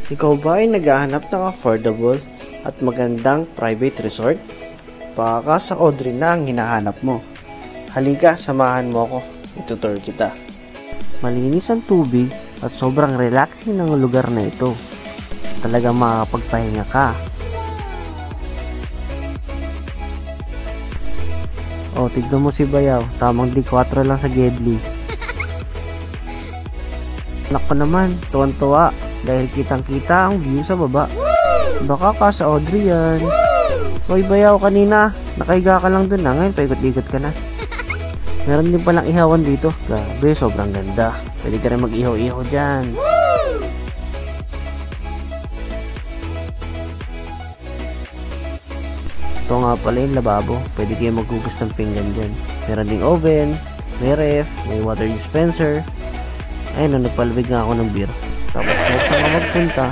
Ikaw ba ay naghahanap ng affordable at magandang private resort? Baka sa Audrey na ang hinahanap mo. Halika, samahan mo ako. Itutur kita. Malinis ang tubig at sobrang relaxing ng lugar na ito. Talagang makakapagpahinga ka. Oh, tignan mo si Bayaw. Tamang D4 lang sa Gedli. Anak ko naman, tuwan-tuwa dahil kitang-kita ang view sa baba. Baka ka sa Audrey yan. Hoy Bayaw, kanina nakahiga ka lang dun na. Ngayon paikot-ikot ka na. Meron din palang ihawan dito. Grabe, sobrang ganda. Pwede ka rin mag-ihaw-ihaw dyan. Ito nga pala yung lababo. Pwede kayo maghugas ng pinggan dyan. Meron ding oven, may ref, may water dispenser. Ayun, nagpalabig nga ako ng beer. Tapos kahit saan ka magpunta,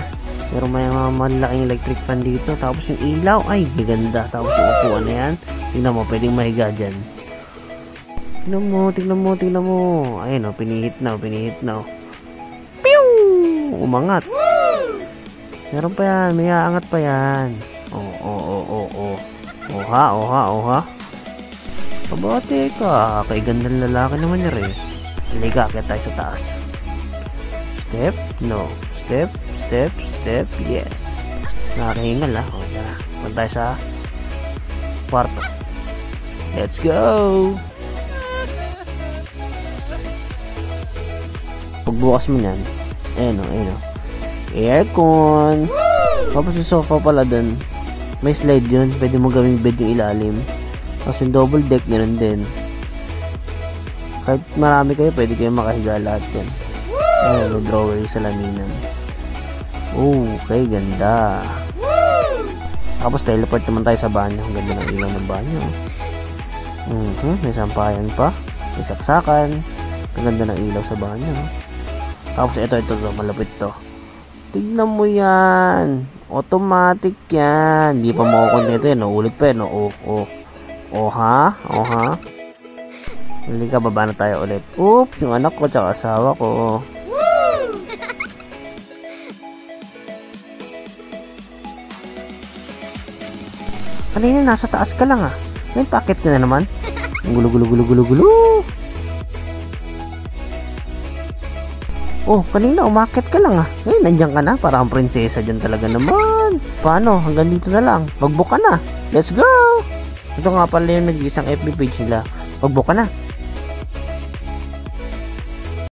meron may mga malaking electric fan dito. Tapos yung ilaw, ay ganda. Tapos yung upuan na yan, tingnan mo, pwedeng mahiga dyan. Tingnan mo. Ayun o, pinihit na. Pew! Umangat. Meron pa yan, may aangat pa yan. Oha. Aba, teka, kay gandang lalaki naman niya rin. Halika, kaya tayo sa taas. Step, no. Step, yes. Nakahingal ha. O, tara. Punta tayo sa kwarto. Let's go! Pagbukas mo yan, ayun o. Aircon. Tapos yung sofa pala dun, may slide yun. Pwede mo gawing bed yung ilalim. Tapos yung double deck ganoon din. Kahit marami kayo, pwede kayo makahiga lahat yan. Ayun, may drawer yung salaminan. Okay, ganda. Tapos teleport naman tayo sa banyo. Ang ganda ng ilaw ng banyo. May sampayan pa. May saksakan. Ang ganda ng ilaw sa banyo. Tapos ito, malapit to. Tignan mo yan. Automatic yan. Hindi pa makukun nito yan. Ulit pa yan. Oha. Halika, baba na tayo ulit. Oops, yung anak ko tsaka asawa ko. Kanina nasa taas ka lang ah. Ngayon packet ka na naman. Gulo. Oh, kanina umakit ka lang ah. Ngayon nandiyan ka na. Parang prinsesa dyan talaga naman. Paano? Hanggang dito na lang. Mag-book ka na. Let's go! Ito nga pala yung nag-iisang FB page nila. Mag-book ka na.